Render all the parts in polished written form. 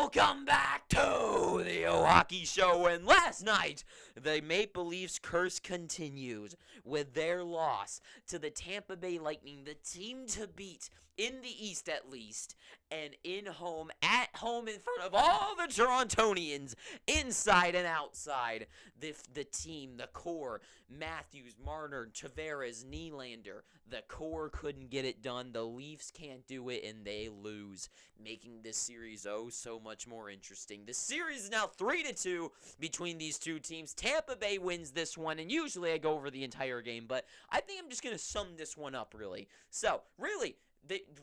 Welcome back to the Hockey Show, and last night, the Maple Leafs curse continues with their loss to the Tampa Bay Lightning, the team to beat in the East at least, and at home in front of all the Torontonians, inside and outside. The team, the core, Matthews, Marner, Tavares, Nylander, the core couldn't get it done. The Leafs can't do it, and they lose, making this series so much more interesting. The series is now 3-2 between these two teams. Tampa Bay wins this one, and usually I go over the entire game, but I think I'm just going to sum this one up, really. So, really,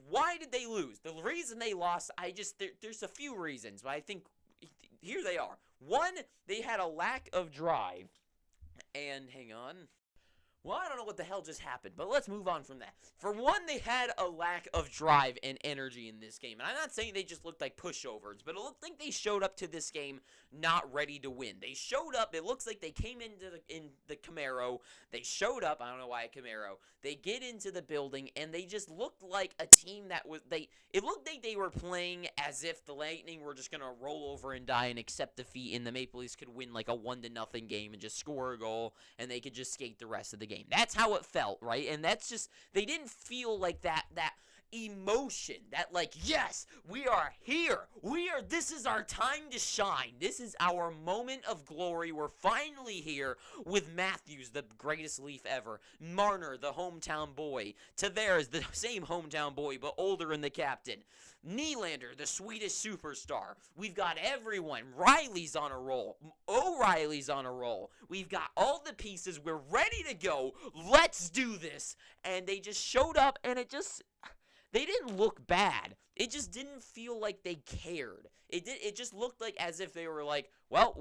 why did they lose? The reason they lost, there's a few reasons, but I think here they are. One, they had a lack of drive, and hang on. Well, I don't know what the hell just happened, but let's move on from that. For one, they had a lack of drive and energy in this game. And I'm not saying they just looked like pushovers, but it looked like they showed up to this game not ready to win. They showed up. It looks like they came in the Camaro. They showed up. I don't know why a Camaro. They get into the building, and they just looked like a team that was it looked like they were playing as if the Lightning were just going to roll over and die and accept defeat, and the Maple Leafs could win like a 1-0 game and just score a goal, and they could just skate the rest of the game. That's how it felt, right? And that's just, they didn't feel like that emotion, that like, yes, we are here. This is our time to shine. This is our moment of glory. We're finally here with Matthews, the greatest Leaf ever. Marner, the hometown boy. Tavares, the same hometown boy, but older and the captain. Nylander, the Swedish superstar. We've got everyone. Riley's on a roll. O'Reilly's on a roll. We've got all the pieces. We're ready to go. Let's do this. And they just showed up, and they didn't look bad. It just didn't feel like they cared. It just looked like as if they were like, well,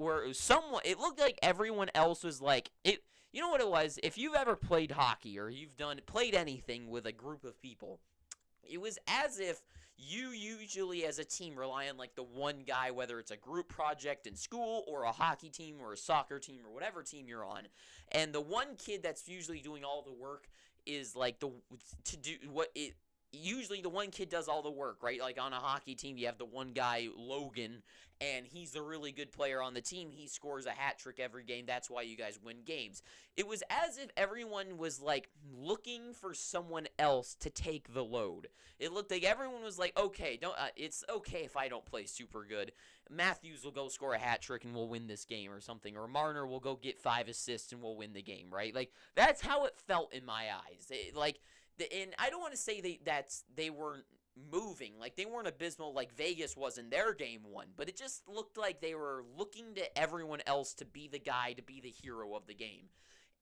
it looked like everyone else was like, you know what it was? If you've ever played hockey or you've played anything with a group of people, it was as if you usually as a team rely on like the one guy, whether it's a group project in school or a hockey team or a soccer team or whatever team you're on. And the one kid that's usually doing all the work is like usually the one kid does all the work, right? Like on a hockey team, you have the one guy, Logan, and he's the really good player on the team. He scores a hat trick every game. That's why you guys win games. It was as if everyone was like looking for someone else to take the load. It looked like everyone was like, okay, it's okay if I don't play super good. Matthews will go score a hat trick and we'll win this game or something. Or Marner will go get 5 assists and we'll win the game, right? Like, that's how it felt in my eyes. And I don't want to say they weren't moving, like they weren't abysmal like Vegas was in their game one, but it just looked like they were looking to everyone else to be the guy, to be the hero of the game.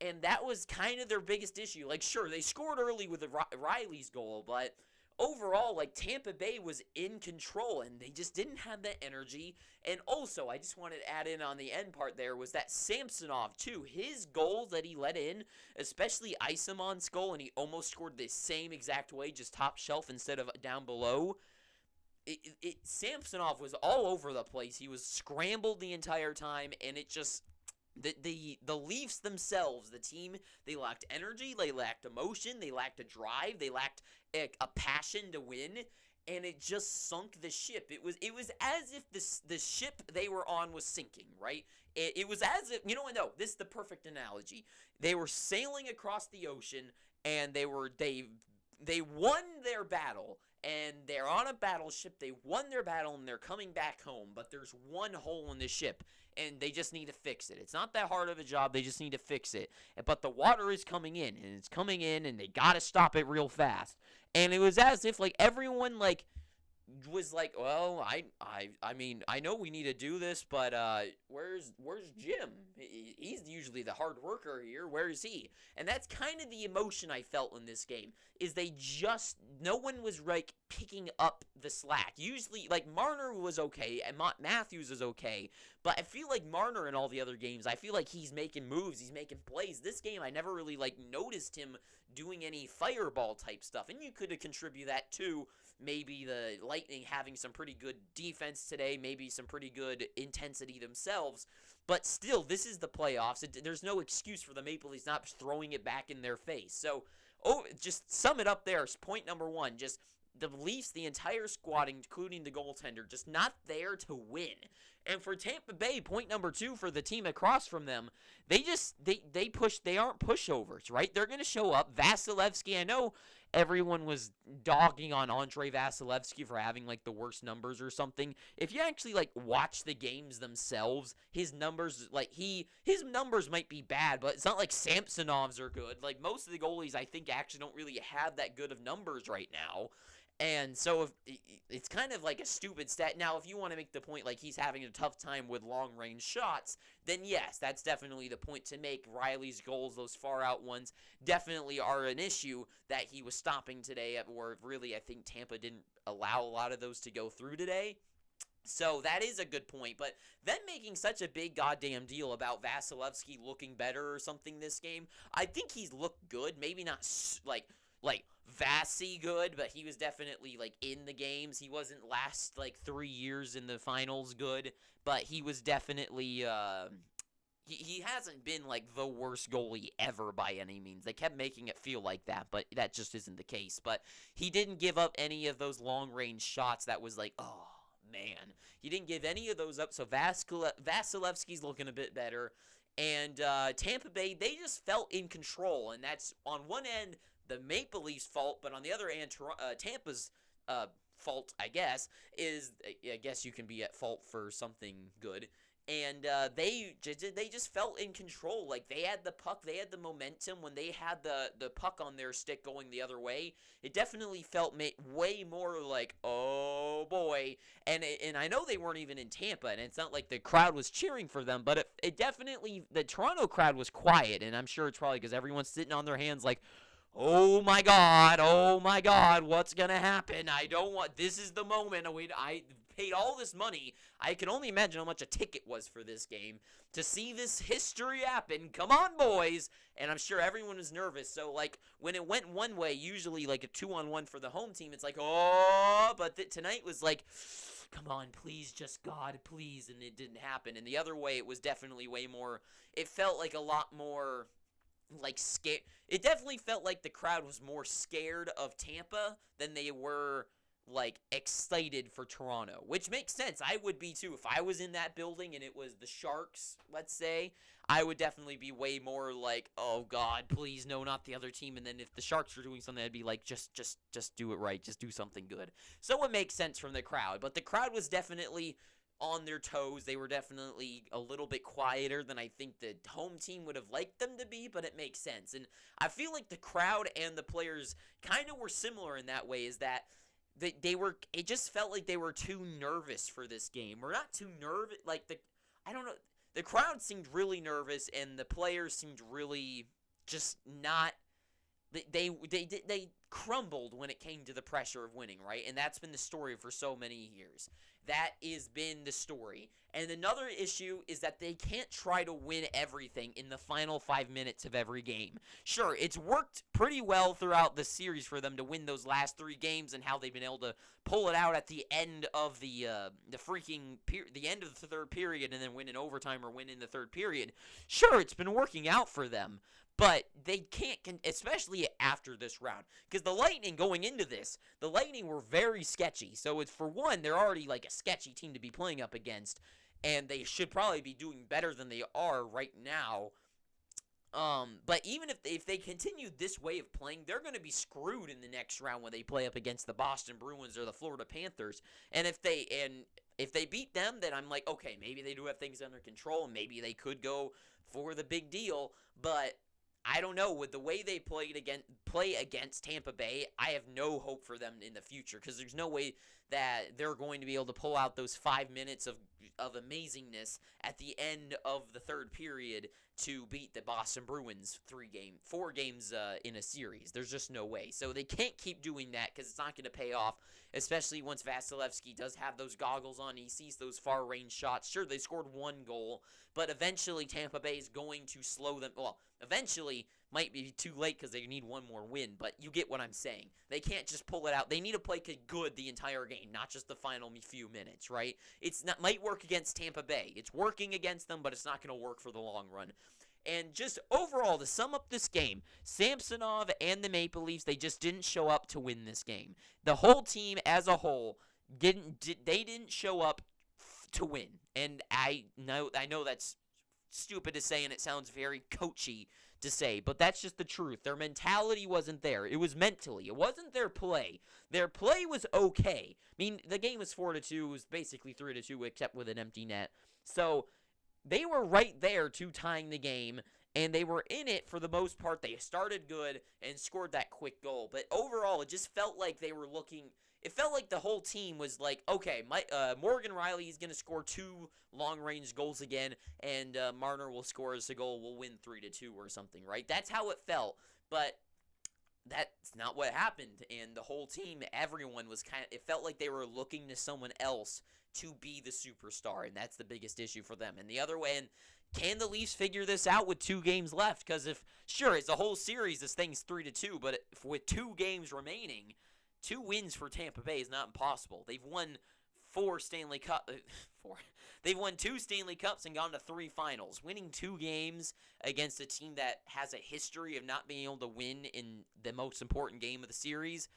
And that was kind of their biggest issue. Like, sure, they scored early with Riley's goal, but overall, like, Tampa Bay was in control, and they just didn't have that energy. And also, I just wanted to add in on the end part there, was that Samsonov, too. His goals that he let in, especially Isomon's goal, and he almost scored the same exact way, just top shelf instead of down below. Samsonov was all over the place. He was scrambled the entire time, and it just... The Leafs themselves, the team, they lacked energy, they lacked emotion, they lacked a drive, they lacked a passion to win, and it just sunk the ship. It was as if the ship they were on was sinking, right? It was as if, this is the perfect analogy. They were sailing across the ocean, and they won their battle, and they're on a battleship. They won their battle, and they're coming back home, but there's one hole in the ship, and they just need to fix it. It's not that hard of a job. They just need to fix it. But the water is coming in, and it's coming in, and they got to stop it real fast. And it was as if, like, everyone, like, was like, well, I mean, I know we need to do this, but where's Jim? He's usually the hard worker here. Where is he? And that's kind of the emotion I felt in this game, is no one was, like, picking up the slack. Usually, like, Marner was okay, and Matthews is okay, but I feel like Marner in all the other games, I feel like he's making moves, he's making plays. This game, I never really, like, noticed him doing any fireball type stuff, and you could contribute that to maybe the Lightning having some pretty good defense today, maybe some pretty good intensity themselves, but still, this is the playoffs. There's no excuse for the Maple Leafs not throwing it back in their face. So, just sum it up there. Point number one, just the Leafs, the entire squad, including the goaltender, just not there to win. And for Tampa Bay, point number 2 for the team across from them, they aren't pushovers, right? They're going to show up. Vasilevsky, I know everyone was dogging on Andrei Vasilevsky for having like the worst numbers or something. If you actually like watch the games themselves, his numbers his numbers might be bad, but it's not like Samsonov's are good. Like most of the goalies I think actually don't really have that good of numbers right now. And so it's kind of like a stupid stat. Now, if you want to make the point like he's having a tough time with long-range shots, then yes, that's definitely the point to make. Riley's goals, those far-out ones, definitely are an issue that he was stopping today, or really I think Tampa didn't allow a lot of those to go through today. So that is a good point, but them making such a big goddamn deal about Vasilevsky looking better or something this game, I think he's looked good, maybe not like Vassy good, but he was definitely like in the games. He wasn't last like 3 years in the finals good, but he was definitely he hasn't been like the worst goalie ever by any means. They kept making it feel like that, but that just isn't the case. But he didn't give up any of those long range shots that was like, oh man, he didn't give any of those up. So Vasilevsky's looking a bit better, and Tampa Bay, they just felt in control, and that's on one end the Maple Leafs' fault, but on the other hand, Tampa's fault, I guess, is I guess you can be at fault for something good. And they just felt in control. Like they had the puck, they had the momentum. When they had the puck on their stick going the other way, it definitely felt way more like, oh boy. And I know they weren't even in Tampa, and it's not like the crowd was cheering for them, but it definitely, the Toronto crowd was quiet, and I'm sure it's probably because everyone's sitting on their hands like, oh my God, what's going to happen? This is the moment. I paid all this money. I can only imagine how much a ticket was for this game to see this history happen. Come on, boys. And I'm sure everyone was nervous. So, like, when it went one way, usually like a 2-on-1 for the home team, it's like, oh, but tonight was like, come on, please, just God, please. And it didn't happen. And the other way, it was definitely way more, it felt like a lot more like scared. It definitely felt like the crowd was more scared of Tampa than they were like excited for Toronto, which makes sense. I would be too. If I was in that building and it was the Sharks, let's say, I would definitely be way more like, oh God, please, no, not the other team. And then if the Sharks were doing something, I'd be like, just do it right. Just do something good. So it makes sense from the crowd. But the crowd was definitely on their toes. They were definitely a little bit quieter than I think the home team would have liked them to be, but it makes sense. And I feel like the crowd and the players kind of were similar in that way, is that it just felt like they were too nervous for this game. Or not too nervous, like I don't know, the crowd seemed really nervous and the players seemed really just not, they crumbled when it came to the pressure of winning, right? And that's been the story for so many years. That has been the story. And another issue is that they can't try to win everything in the final 5 minutes of every game. Sure, it's worked pretty well throughout the series for them to win those last 3 games and how they've been able to pull it out at the end of the end of the third period and then win in overtime or win in the third period. Sure, it's been working out for them. But they can't, especially after this round, because the Lightning going into this, the Lightning were very sketchy. So it's, for one, they're already like a sketchy team to be playing up against, and they should probably be doing better than they are right now. But even if they continue this way of playing, they're going to be screwed in the next round when they play up against the Boston Bruins or the Florida Panthers. And if they beat them, then I'm like, okay, maybe they do have things under control, and maybe they could go for the big deal. But I don't know, with the way they play against Tampa Bay, I have no hope for them in the future, because there's no way that they're going to be able to pull out those 5 minutes of amazingness at the end of the third period to beat the Boston Bruins 4 games in a series. There's just no way. So they can't keep doing that, because it's not going to pay off, especially once Vasilevsky does have those goggles on. He sees those far-range shots. Sure, they scored 1 goal, but eventually Tampa Bay is going to slow them. Well, eventually might be too late because they need one more win, but you get what I'm saying. They can't just pull it out. They need to play good the entire game, not just the final few minutes, right? Might work against Tampa Bay. It's working against them, but it's not going to work for the long run. And just overall, to sum up this game, Samsonov and the Maple Leafs, they just didn't show up to win this game. The whole team as a whole didn't show up to win. And I know that's stupid to say, and it sounds very coachy to say, but that's just the truth. Their mentality wasn't there. It was mentally. It wasn't their play. Their play was okay. I mean, the game was 4-2. It was basically 3-2, except with an empty net. So they were right there to tying the game, and they were in it for the most part. They started good and scored that quick goal, but overall, it just felt like they were looking. It felt like the whole team was like, okay, Morgan Riley is going to score 2 long-range goals again, and Marner will score us a goal. We'll win 3-2 or something, right? That's how it felt, but that's not what happened. And the whole team, everyone was it felt like they were looking to someone else to be the superstar, and that's the biggest issue for them. And the other way, and can the Leafs figure this out with 2 games left? Because sure, it's a whole series, this thing's 3-2, but with 2 games remaining, 2 wins for Tampa Bay is not impossible. They've won 4 Stanley Cup, 4. They've won 2 Stanley Cups and gone to 3 finals. Winning 2 games against a team that has a history of not being able to win in the most important game of the series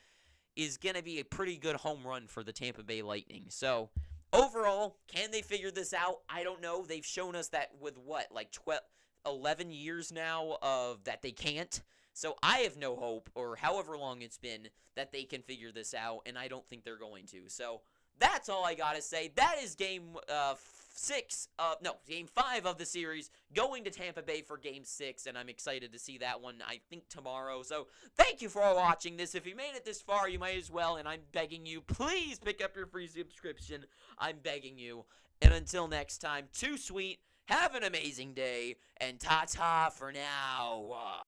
is going to be a pretty good home run for the Tampa Bay Lightning. So, overall, can they figure this out? I don't know. They've shown us that with like 11 years now of that they can't. So I have no hope, or however long it's been, that they can figure this out, and I don't think they're going to. So that's all I got to say. That is game 5 of the series, going to Tampa Bay for game 6, and I'm excited to see that one, I think, tomorrow. So thank you for watching this. If you made it this far, you might as well, and I'm begging you, please pick up your free subscription. I'm begging you. And until next time, too sweet, have an amazing day, and ta-ta for now.